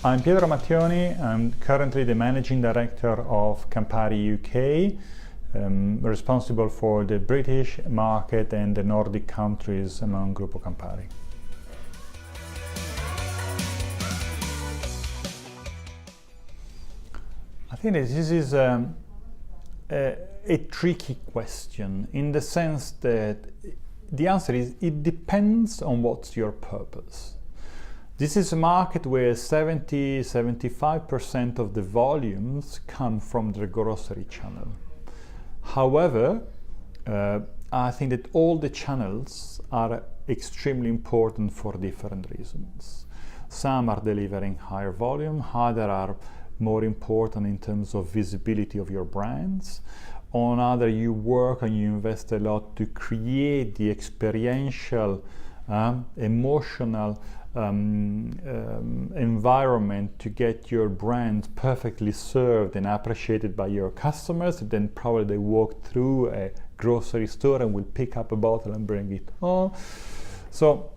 I'm Pietro Mattioni. I'm currently the Managing Director of Campari UK, responsible for the British market and the Nordic countries among Gruppo Campari. I think that this is a tricky question in the sense that the answer is it depends on what's your purpose. This is a market where 70-75% of the volumes come from the grocery channel. However, I think that all the channels are extremely important for different reasons. Some are delivering higher volume, others are more important in terms of visibility of your brands. On other, you work and you invest a lot to create the experiential, emotional environment to get your brand perfectly served and appreciated by your customers. Then probably they walk through a grocery store and will pick up a bottle and bring it home. So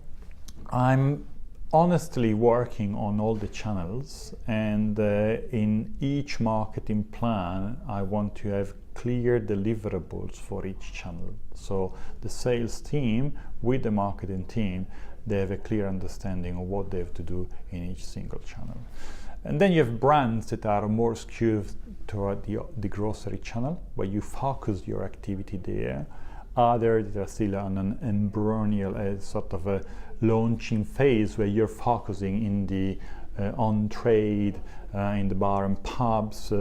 I'm honestly working on all the channels, and in each marketing plan I want to have clear deliverables for each channel. So the sales team with the marketing team, they have a clear understanding of what they have to do in each single channel. And then you have brands that are more skewed toward the grocery channel, where you focus your activity there. Others that are still on an embryonial, sort of a launching phase, where you're focusing in the on-trade, in the bar and pubs,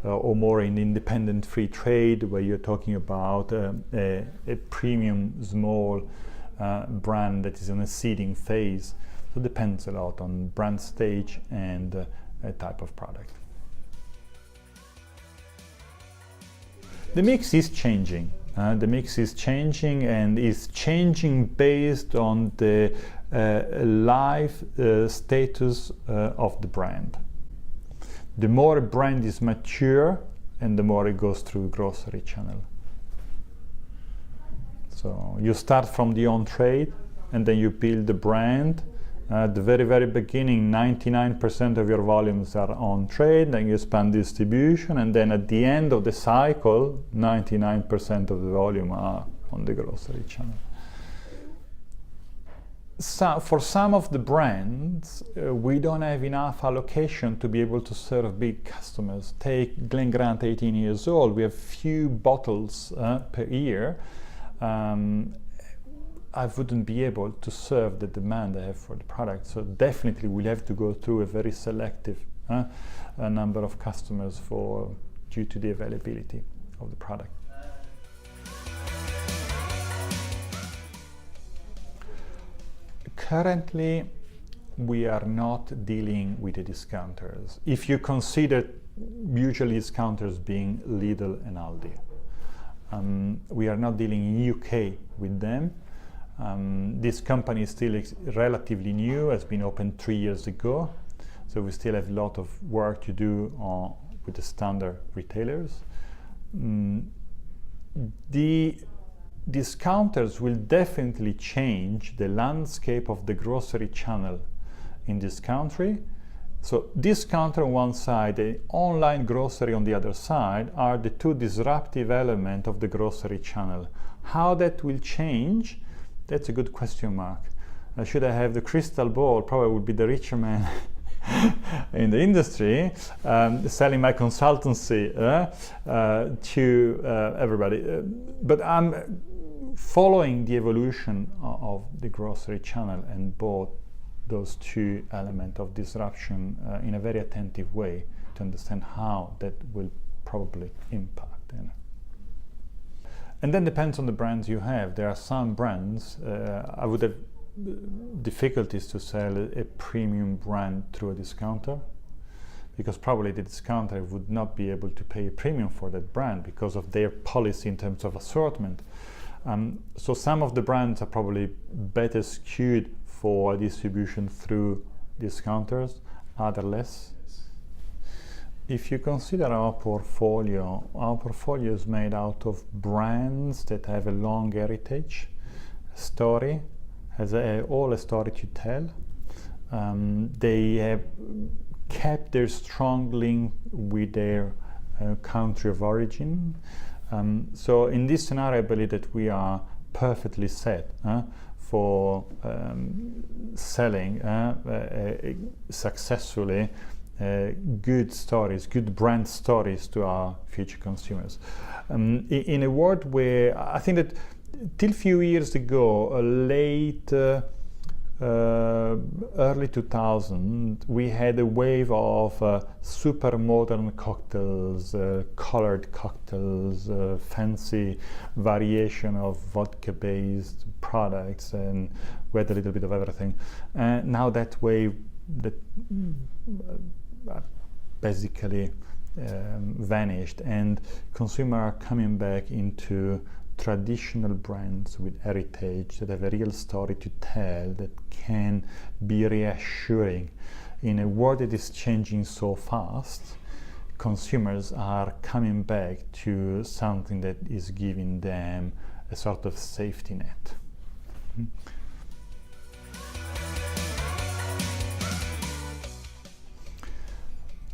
or more in independent free trade, where you're talking about a premium small brand that is in a seeding phase. So it depends a lot on brand stage and a type of product. The mix is changing. The mix is changing, and is changing based on the life status of the brand. The more a brand is mature, and the more it goes through grocery channel. So you start from the on-trade, and then you build the brand. At the very, very beginning, 99% of your volumes are on-trade, then you expand distribution, and then at the end of the cycle, 99% of the volume are on the grocery channel. So for some of the brands, we don't have enough allocation to be able to serve big customers. Take Glen Grant, 18 years old, we have few bottles per year. I wouldn't be able to serve the demand I have for the product. So definitely we'll have to go through a very selective number of customers due to the availability of the product. Currently, we are not dealing with the discounters. If you consider usually discounters being Lidl and Aldi. We are not dealing in UK with them. This company is still relatively new, has been opened 3 years ago, so we still have a lot of work to do with the standard retailers. The discounters will definitely change the landscape of the grocery channel in this country. So discounter on one side, the online grocery on the other side, are the two disruptive elements of the grocery channel. How that will change? That's a good question mark. Should I have the crystal ball, probably would be the richer man in the industry, selling my consultancy to everybody. But I'm following the evolution of the grocery channel and both those two elements of disruption in a very attentive way to understand how that will probably impact. And then depends on the brands you have. There are some brands, I would have difficulties to sell a premium brand through a discounter, because probably the discounter would not be able to pay a premium for that brand because of their policy in terms of assortment. So some of the brands are probably better skewed for distribution through discounters, other less. If you consider our portfolio is made out of brands that have a long heritage, story, has all a story to tell. They have kept their strong link with their country of origin. So in this scenario, I believe that we are perfectly set for selling successfully good stories, good brand stories to our future consumers. In a world where I think that till few years ago, late early 2000, we had a wave of super modern cocktails, colored cocktails, fancy variation of vodka-based products, and we had a little bit of everything. Now that wave basically vanished, and consumers are coming back into traditional brands with heritage that have a real story to tell, that can be reassuring. In a world that is changing so fast, consumers are coming back to something that is giving them a sort of safety net.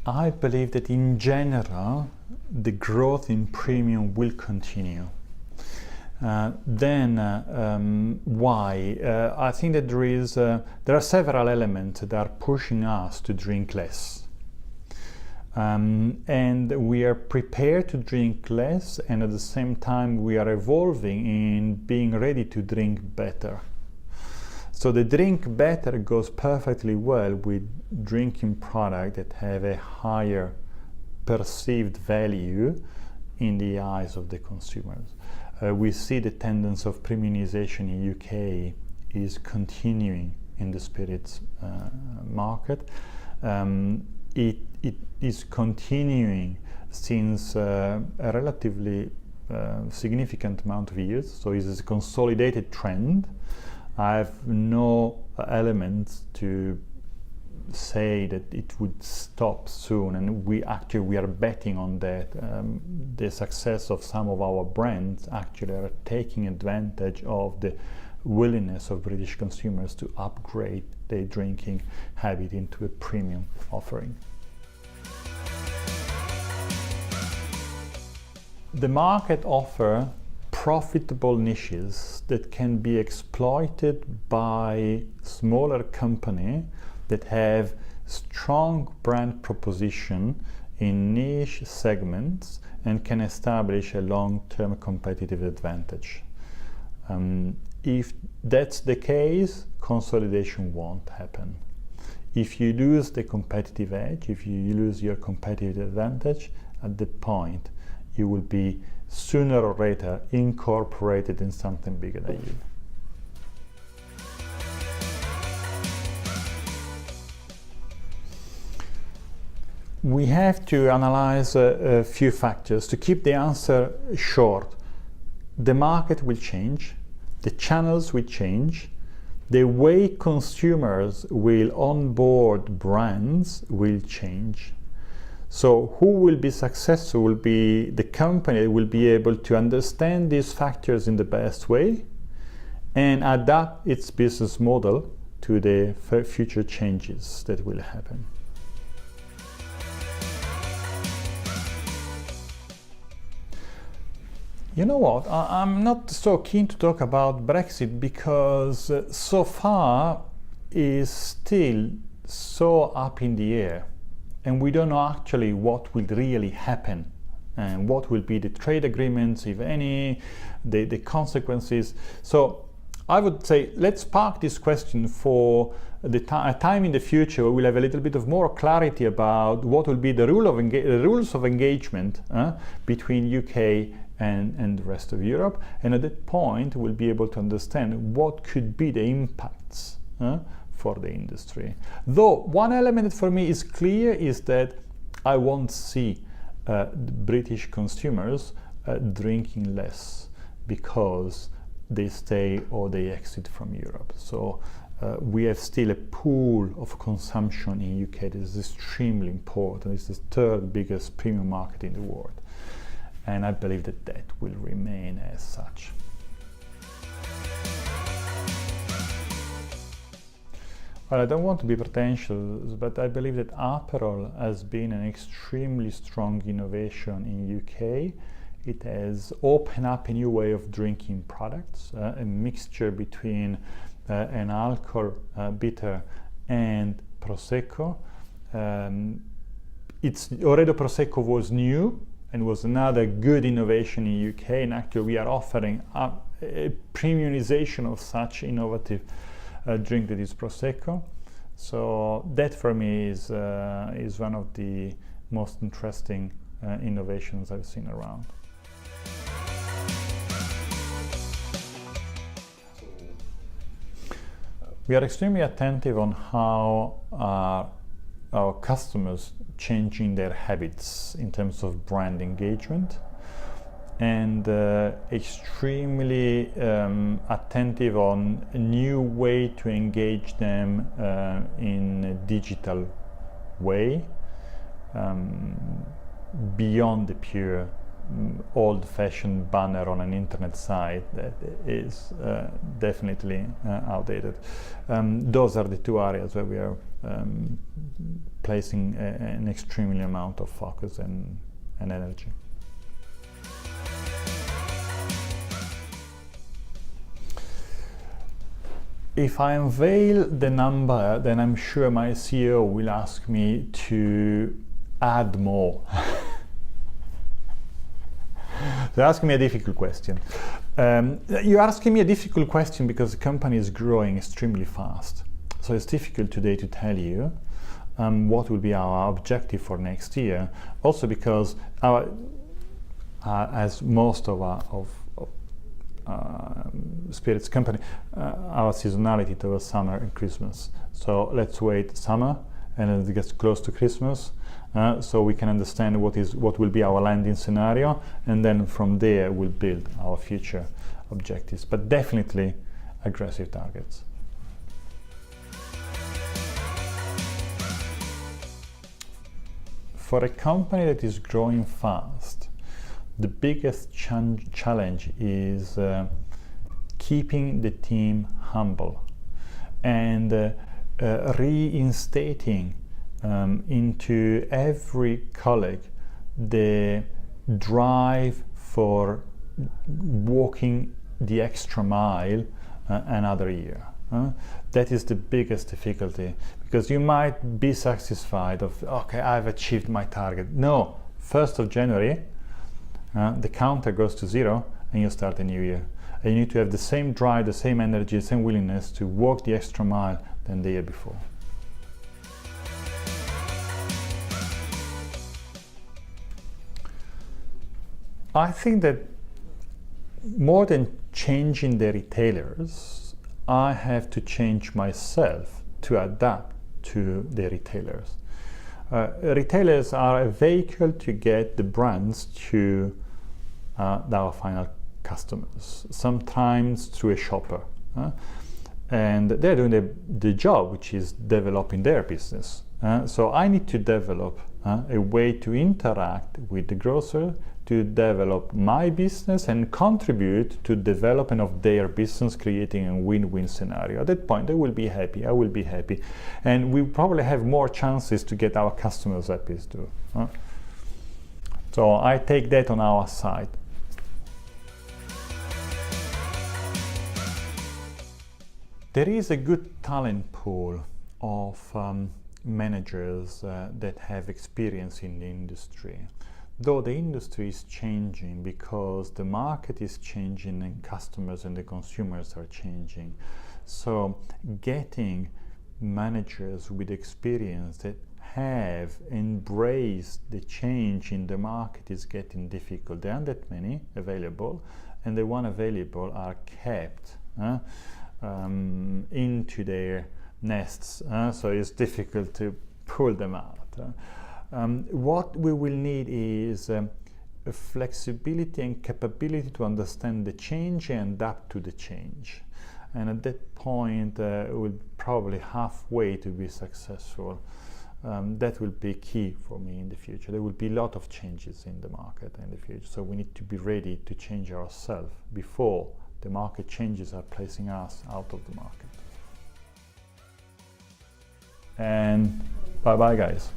I believe that in general the growth in premium will continue. Why? I think that there are several elements that are pushing us to drink less. And we are prepared to drink less, and at the same time we are evolving in being ready to drink better. So the drink better goes perfectly well with drinking products that have a higher perceived value in the eyes of the consumers. We see the tendency of premiumization in UK is continuing in the spirits market. It is continuing since a relatively significant amount of years, so it is a consolidated trend. I have no elements to say that it would stop soon, and we are betting on that. The success of some of our brands actually are taking advantage of the willingness of British consumers to upgrade their drinking habit into a premium offering. The market offers profitable niches that can be exploited by smaller companies that have strong brand proposition in niche segments and can establish a long-term competitive advantage. If that's the case, consolidation won't happen. If you lose the competitive edge, if you lose your competitive advantage, at that point you will be sooner or later incorporated in something bigger than you. We have to analyze a few factors. To keep the answer short, the market will change, the channels will change, the way consumers will onboard brands will change. So who will be successful will be the company that will be able to understand these factors in the best way and adapt its business model to the future changes that will happen. You know what, I'm not so keen to talk about Brexit because so far is still so up in the air, and we don't know actually what will really happen and what will be the trade agreements, if any, the consequences. So I would say let's park this question for a time in the future where we'll have a little bit of more clarity about what will be the rules of engagement between UK and the rest of Europe, and at that point we'll be able to understand what could be the impacts for the industry. Though one element that for me is clear is that I won't see British consumers drinking less because they stay or they exit from Europe. So we have still a pool of consumption in UK that is extremely important. It's the third biggest premium market in the world. And I believe that that will remain as such. Well, I don't want to be pretentious, but I believe that Aperol has been an extremely strong innovation in UK. It has opened up a new way of drinking products, a mixture between an alcohol bitter and Prosecco. Already Prosecco was new and was another good innovation in UK, and actually we are offering a premiumization of such innovative drink that is Prosecco. So that for me is one of the most interesting innovations I've seen around. We are extremely attentive on how our customers changing their habits in terms of brand engagement, and extremely attentive on a new way to engage them in a digital way, beyond the pure old-fashioned banner on an internet site that is definitely outdated. Those are the two areas where we are placing an extremely amount of focus and energy. If I unveil the number, then I'm sure my CEO will ask me to add more. You're asking me a difficult question. You're asking me a difficult question because the company is growing extremely fast. So it's difficult today to tell you what will be our objective for next year. Also because as most of our spirits company, our seasonality towards summer and Christmas. So let's wait summer, and as it gets close to Christmas, so we can understand what will be our landing scenario, and then from there we'll build our future objectives, but definitely aggressive targets. For a company that is growing fast, the biggest challenge is keeping the team humble and reinstating into every colleague the drive for walking the extra mile another year. That is the biggest difficulty, because you might be satisfied of, okay, I've achieved my target. No, 1st of January, the counter goes to 0 and you start a new year. And you need to have the same drive, the same energy, the same willingness to walk the extra mile than the year before. I think that more than changing the retailers, I have to change myself to adapt to the retailers. Retailers are a vehicle to get the brands to our final customers, sometimes through a shopper. And they're doing the job, which is developing their business. So I need to develop a way to interact with the grocer, to develop my business and contribute to development of their business, creating a win-win scenario. At that point, they will be happy, I will be happy, and we probably have more chances to get our customers happy too. So I take that on our side. There is a good talent pool of managers that have experience in the industry. Though the industry is changing because the market is changing and customers and the consumers are changing. So getting managers with experience that have embraced the change in the market is getting difficult. There aren't that many available, and the ones available are kept into their nests, so it's difficult to pull them out. What we will need is a flexibility and capability to understand the change and adapt to the change. And at that point, we'll probably halfway to be successful. That will be key for me in the future. There will be a lot of changes in the market in the future, so we need to be ready to change ourselves before the market changes are placing us out of the market. and bye bye guys.